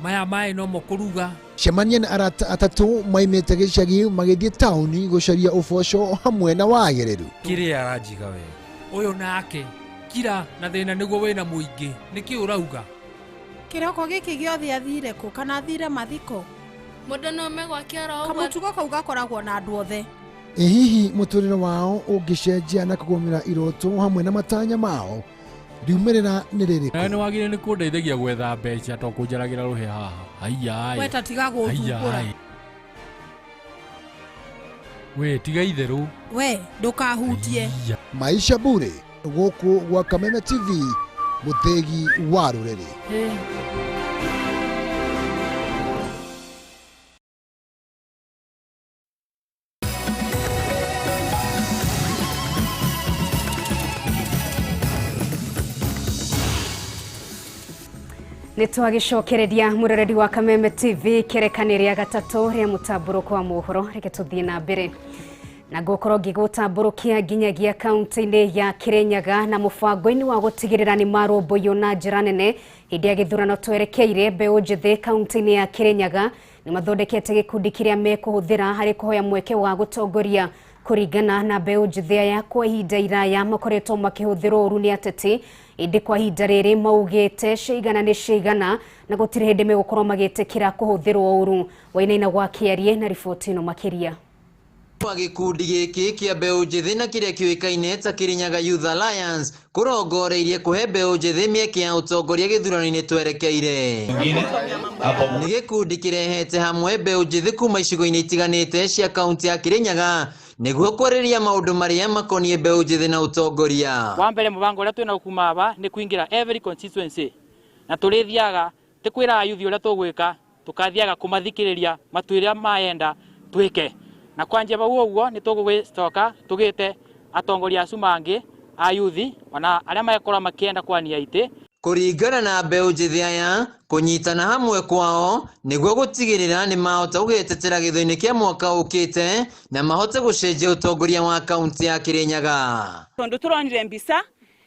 maya maĩ no mokũruga. Cemania na arata atatũ maimĩte gĩcagi magĩthiĩ taũni gũcaria ũboco hamwe na wagĩrĩru. Kĩrĩa aranjiga we. Ũyũ nake kira na thĩna nĩguo wĩna mũingĩ. Nĩkĩ ũrauga? Kĩroko gĩkĩ gĩothe athire kũ kana athire mathiko? Mũndũ no megwake oro ũguo. Kamũtugo kau gakoragwo na andũ othe. Hihi mũtũrĩre wao ũngĩcenjia na kũgũmĩra iroto hamwe na matanya mao, riumĩrĩra nĩ rĩrĩkũ? Nĩ wagĩrĩire nĩ kũndeithagia gwetha mbeca to kũnjaragĩra rũhe haha. Aiya. We ta tiga gũthumbũra. We tiga itherũ. We ndũkahutie. Maisha bure gũkũ gwa Kameme TV, mũthegi wa rũrĩrĩ. Nitwagicokereria mureredi wa Kameme TV kerekanĩria gatatũ rĩa mũtamburũko wa mohoro, reke tũthiĩ na mbere. Na gũkorwo ngĩgũtamburũkia nginyagia kaunti-inĩ ya Kirinyaga na mũbango-inĩ wa gũtigĩrĩra nĩ marũmbũiyo na njĩra nene hĩndĩ ya gĩthurano twerekeire, mbeũ njĩthĩ kaunti-inĩ ya Kirinyaga nĩ mathondekete gĩkundi kĩrĩa mekũhũthĩra harĩ kũhoya mweke wa gũtongoria. Kũringana na mbeũ njĩthĩ aya kwa ihinda iraya makoretwo makĩhũthĩrwo ũru nĩ ateti, ĩndĩ kwa ihinda rĩrĩ maugĩte ciigana nĩ ciigana na gũtirĩ hĩndĩ megũkorwo magĩtĩkĩra kũhũthĩrwo ũru. Wainaina gwakĩarie na riboti ĩno makĩria. Gĩkundi gĩkĩ kĩa mbeũ njĩthĩ na kĩrĩa kĩũĩkaine ta Kirinyaga Youth Alliance kũrongoreirie kũhe mbeũ njĩthĩ mĩeke ya ũtongoria gĩthurano-inĩ twerekeire. Nĩ gĩkundi kĩrehete hamwe mbeũ njĩthĩ kuma icigo-inĩ itiganĩte cia kaunti ya Kirinyaga niguo kwarĩria maũndũ marĩa makoniĩ mbeũ njĩthĩ na ũtongoria. Wa mbere mũbango ũrĩa twĩna kuma aba nĩ kuingira every constituency na tũrĩthiaga tĩkwĩra ayuthi ũrĩa tũgwĩka tukathiaga kumathikĩrĩria matuĩria maenda twĩke na kwanjia bau ũguo nĩ tũgũgĩcoka tũgĩte atongoria acu mangĩ ayuthi ona arĩa makorwo makĩenda kwania itĩ. Kũringana na mbeũ njĩthĩ aya kũnyitana hamwe kwao nĩguo gũtigĩrĩra nĩ mahota gũgĩtetera gĩthũinĩ kĩa mwaka ũkĩte na mahote gũcenjia ũtongoria wa kaunti ya Kirinyaga. Tondu turonire mbica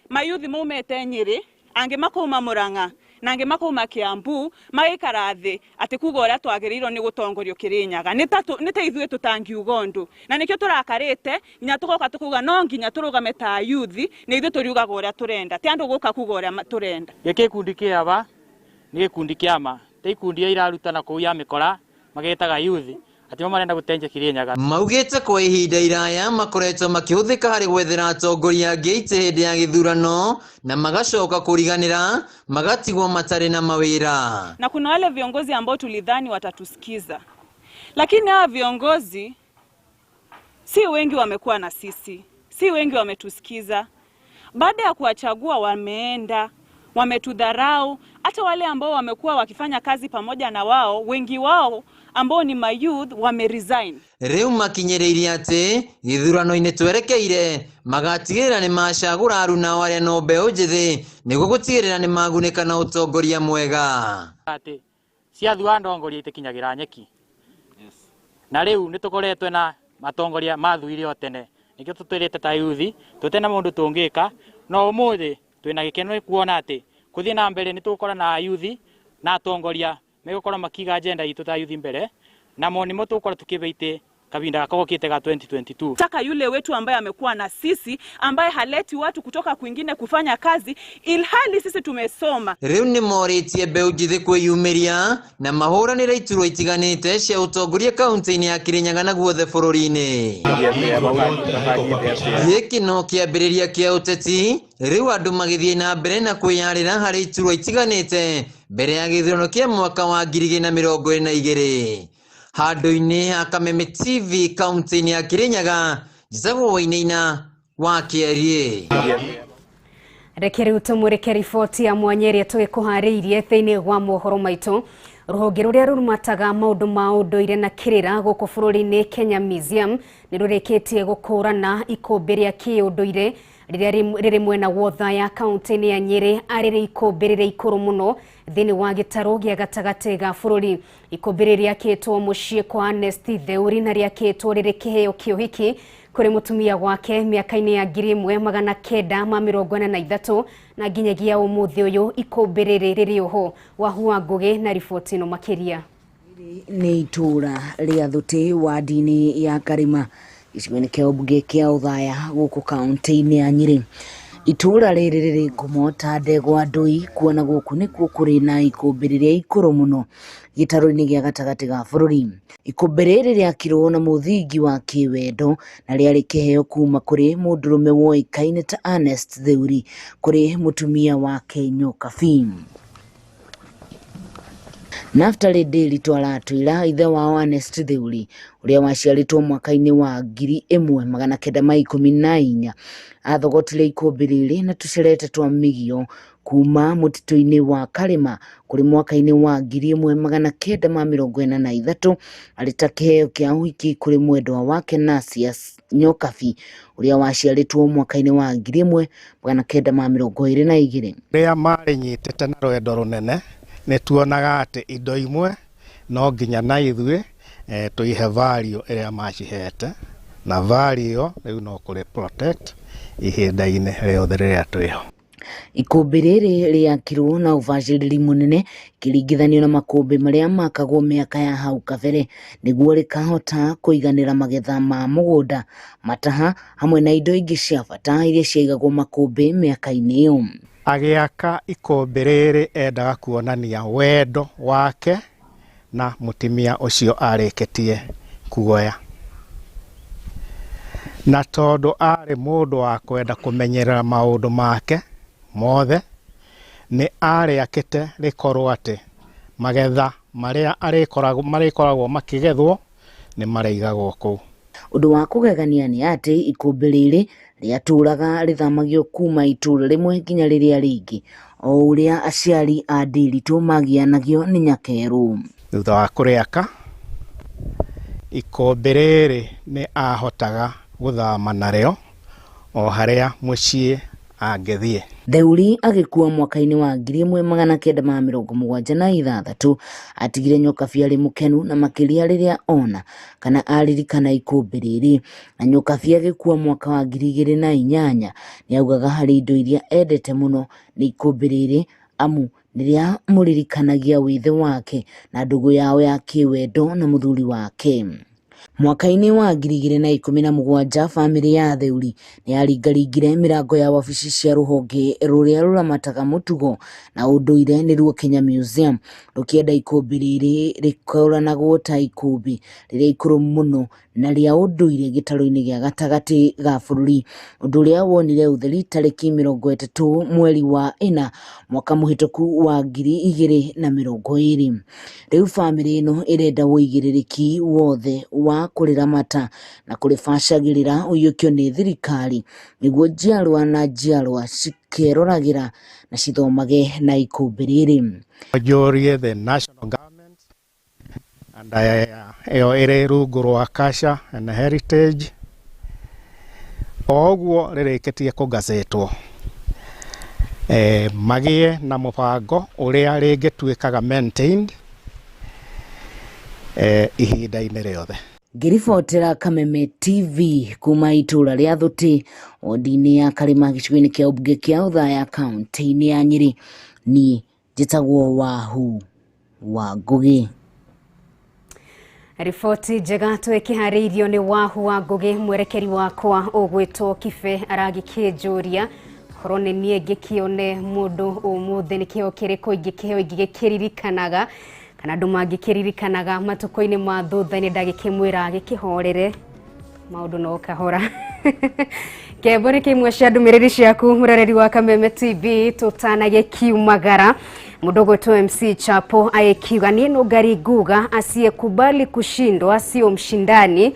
mayuthi maumete Nyeri angĩ makauma Murang'a na angĩ makauma Kiambu magĩikara thĩ atĩ kuga ũrĩa twagĩrĩirwo nĩ gũtongorio Kirinyaga nĩ ta ithuĩ tũtangiuga ũndũ na nĩkĩo tũrakarĩte nginya tũgoka tũkuga no nginya tũrũgame ta ayuthi na ithuĩ tũriugaga ũrĩa tũrenda ti andũ gũka kuga ũrĩa tũrenda. Gĩkĩ gĩkundi kĩa aba nĩ gĩkundi kĩa ma ta ikundi iria irarutana kũu ya mĩkora magĩtaga yuthi ati marenda gũtenja Kirinyaga. Maugĩte kwa ihinda iraya makoretwo makĩhũthĩka harĩ gwethera atongoria angĩ itĩ hĩndĩ ya gĩthurano na magacoka kũriganĩra magatigwo matarĩ na mawĩra. Na kuna wale viongozi ambao tulidhani watatusikiza, lakini hawa viongozi si wengi wamekuwa na sisi, si wengi wametusikiza. Baada ya kuwachagua wameenda wametudharau. Hata wale ambao wamekuwa wakifanya kazi pamoja na wao, wengi wao ambao ni mayouth wameresign. Rĩu makinyĩrĩirie atĩ gĩthurano-inĩ twerekeire magatigĩrĩra nĩ macagũra aruna arĩa no mbeũ njĩthĩ nĩguo gũtigĩrĩra nĩ magunĩka na ũtongoria mwega. Atĩ ciathua ndongoria itikinyagĩra nyeki. Na rĩu nĩ tũkoretwe na matongoria mathuire o tene. Nĩkĩo tũtwĩrĩte ta yuthi tũtena mũndũ tũngĩka no ũmũthĩ twĩna gĩkeno kuona atĩ kuthii na mbere nĩ tũgũkora na yuthi na atongoria megũkorwo makiga agenda itũ ta yuthi mbere na monimo tũgũkorwo tukĩbeite kabinda kakokite ka 2022. Taka yule wetu ambaye amekuwa na sisi ambaye haleti watu kutoka kwingine kufanya kazi ilhali sisi tumesoma. Rĩu nĩ morĩtie mbeũ njĩthĩ kwĩyumĩria na mahũranĩra iturwa itiganĩte cia ũtongoria kaunti-inĩ ya Kirinyaga na guothe bũrũri-inĩ. Gĩkĩ no kĩambĩrĩria kĩa ũteti rĩu andũ magĩthiĩ na mbere na kwĩyarĩra harĩ iturwa itiganĩte mbere ya gĩthurano kĩa mwaka wa 2022. Handũ-inĩ ha Kameme TV kaunti-inĩ ya Kirinyaga njĩtagwo Wainaina wa Kĩarie. Reke rĩu tũmũrĩke riboti ya mwanya ĩrĩa tũgĩkũharĩirie thĩinĩ wa mohoro maitũ. Rũhonge rũrĩa rũrumataga maũndũ ma ũndũire na kĩrĩra gũkũ bũrũri-inĩ Kenya Museum nĩ rũrĩkĩtie gũkũrana ikũmbĩ rĩa kĩũndũire rĩrĩa rĩrĩ mwena wotha ya kaunti-inĩ ya Nyeri arĩ ikũmbĩ rĩrĩa ikũrũ mũno thĩinĩ wa gĩtarũ gĩa gatagatĩ ga bũrũri. Ikũmbĩ rĩrĩa rĩakĩtwo mũciĩ kwa Ernest Theuri na rĩakĩtwo rĩrĩ kĩheo kĩa ũhiki kũrĩ mũtumia gwake mĩaka-inĩ ya 1943 na nginyagia ũmũthĩ ũyũ ikũmbĩ rĩrĩ rĩrĩ oho. Wahua Ngugi na riboti ĩno makĩria. Nĩ itũra rĩa Thuti wadi-inĩ ya Karima gĩcigo-inĩ kĩa ũmbunge kĩa Uthaya gũkũ kaunti-inĩ ya Nyeri. Itũra rĩrĩ rĩrĩ ngumo ta ndegwa ndũi kuona gũkũ nĩkuo kũrĩ na ikũmbĩ rĩrĩa ikũrũ mũno gĩtarũ-inĩ gĩa gatagatĩ ga bũrũri. Ikũmbĩ rĩrĩ rĩakirwo na mũthingi wa kĩwendo na rĩarĩ kĩheo kuma kũrĩ mũndũrũme woĩkaine ta Ernest Theuri kũrĩ mũtumia wake Nyokabi. Naftali Ndiritu aratwĩra ithe wao Ernest Theuri ũrĩa waciarĩtwo mwaka-inĩ wa 1914 athogotire ikũmbĩ rĩrĩ na tũcerete twa mĩgio kuma mũtitũ-inĩ wa Karima kũrĩ mwaka-inĩ wa 1943 arĩ ta kĩheo kĩa ũhiki kũrĩ mwendwa wake Nasias Nyokabi ũrĩa waciarĩtwo mwaka-inĩ wa 1922. Rĩrĩa marĩ nyitĩte na rwendo rũnene nĩ tuonaga atĩ indo imwe no nginya na ithuĩ tũihe value ĩrĩa macihete na value ĩyo rĩu no kũrĩ protect ihinda-inĩ rĩothe rĩrĩa twĩho. Ikũmbĩ rĩrĩ rĩakirwo na ũbacĩrĩri mũnene kĩringithanio na makũmbĩ marĩa makagwo mĩaka ya hau kabere nĩguo rĩkahota kũiganĩra magetha ma mũgũnda, mataha hamwe na indo ingĩ cia bata iria ciaigagwo makũmbĩ mĩaka-inĩ ĩyo. Agĩaka ikũmbĩ rĩrĩ endaga kuonania wendo wake na mũtumia ũcio arĩkĩtie kuoya. Na tondũ arĩ mũndũ wa kwenda kũmenyerera maũndũ make mothe nĩ arĩakĩte rĩkorwo atĩ magetha marĩa marĩkoragwo makĩgethwo nĩ marĩigagwo kũu. Undu wa kugegania ni ati ikumbi riri riaturaga rithamagio kuma itura rimwe nginya riria ringi o uria aciari a Ndiritu magianagio ni nyakeru. Thutha wa kuriaka ikumbi riri ni ahotaga guthama nario o haria mucii angethie. Theuri agikua mwaka-ini wa 1976 atigire Nyokabi ari mukenu na makiria riria ona kana aririkana ikumbi riri, na Nyokabi agikua mwaka wa 2008 ni augaga hari indo iria endete muno ni ikumbi riri amu niria muririkanagia withe wake na ndugu yao ya kiwendo na muthuri wake. Mwaka-ini wa 2017 family ya Theuri ni yaringaringire mirango ya wabici cia ruhonge ruria ruramataga mutugo na unduire niruo Kenya Museum rukienda ikumbi riri rikoranagwo ta ikumbi riria ikuru muno na ria unduire gitaro-ini gia gatagati ga bururi, undu uria wonire utheri tariki 30 mweri wa 4 mwaka muhituku wa 2020. Riu family ino irenda uigiririki wothe wa kuriramata na kuribacagirira uyukio ni thirikari niguo njiarwa na njiarwa cikeroragĩra na cithomage na ikumbi riri. Majorie the national government and ĩyo ĩrĩ rungu rwa Kasha and Heritage oguo rĩrĩkĩtie kũgazetwo magie na mũbango ũrĩa rĩngĩtuĩkaga maintained ihinda-inĩ rĩothe. Ngiribotera Kameme TV kuma itura ria Thuti wodi-ini ya Karima gĩcigo-inĩ kĩa ũmbunge kĩa Uthaya kaunti-inĩ ya Nyeri, ni njĩtagwo Wahu wa Ngugi. Riboti njega twĩkĩharĩirio nĩ Wahu wa Ngugi, mwerekeri wakwa ũgwĩtwo Kibe aragĩkĩnjũria korwo nĩ niĩ ngĩkĩone mũndũ ũmũthĩ nĩkĩo kĩrĩkũ ingĩkĩririkanaga kana andũ mangĩkĩririkanaga matukũ-inĩ ma thutha-inĩ ndagĩkĩmwĩra agĩkĩhorere maũndũ no kahora. Kembo nĩ kĩmwe cia ndũmĩrĩri ciaku mũroreri wa Kameme TV tũtanagĩkiumagara. Mũndũ ũgwĩtwo MC Chapo agĩkiuga niĩ Nungari nguga asiyekubali kushindwa sio mshindani.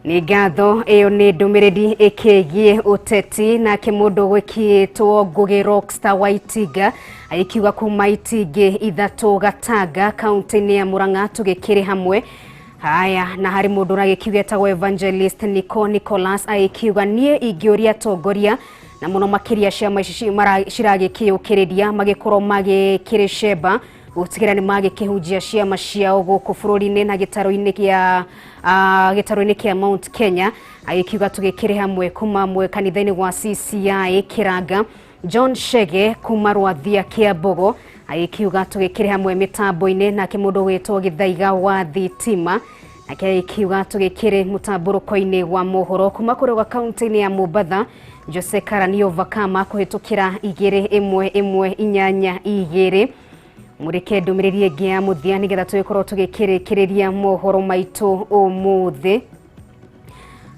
Ni ngatho ĩyo nĩ ndũmĩrĩri ĩkĩgie ũteti, nake mũndũ gwĩkĩtwo Ngugi Rockstar wa Itinga agĩkiuga kuma Itingi 3 Gatanga kaunti-inĩ ya Murang'a tũgĩkĩrĩ hamwe. Haya, na hari mũndũ ũragĩkiuga etagwo Evangelist Nicholas agĩkiuga niĩ ingĩũria atongoria na mũno makĩria ciama ici ciragĩkĩũkĩrĩria magĩkorwo magĩkĩrĩcemba gũtigĩra nĩ magĩkĩhunjia ciama ciao gũkũ bũrũri-inĩ na gĩtaro-inĩ kĩa Mount Kenya, agĩkiuga tũgĩkĩrĩ hamwe kuma mwe kanitha-inĩ wa CCI Kiranga. John Shege kuma Rwathia Kiambogo agĩkiuga tũgĩkĩrĩ hamwe mĩtambo-inĩ, nake mũndũ gwĩtwo Gĩthaiga wa Thitima nake agĩkiuga tũgĩkĩrĩ mũtambũrũko-inĩ wa Mohoro kuma kũrĩ wa kaunti-inĩ ya Mombasa. Jose Karanio Vakama kũhĩtũkĩra 2-1-8-2 mureke ndũmĩrĩri ĩngĩ ya mũthia nĩgetha tũgĩkorwo tũgĩkĩrĩkĩrĩria mohoro maitũ ũmũthĩ.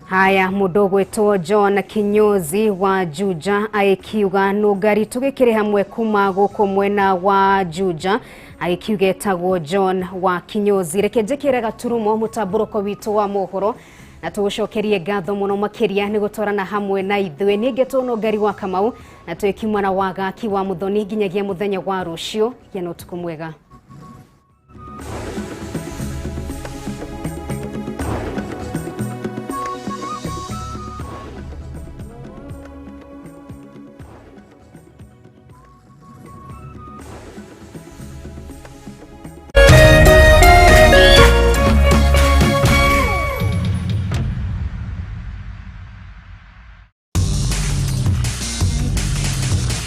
Haya, mũndũ gwĩtwo John Kinyozi wa Juja agĩkiuga Nungari tũgĩkĩrĩ hamwe kuma gũkũ mwena wa Juja, agĩkiuga etagwo John wa Kinyozi. Reke njĩkĩre gaturumo mũtambũrũko witũ wa mohoro na tũgũcokerie ngatho mũno makĩria nĩ gũtwarana hamwe na ithuĩ. Niĩ ngetwo Nungari wa Kamau na twĩkiuma na wagaki wa Muthoni nginyagia mũthenya wa rũciũ. Gĩa na ũtukũ mwega.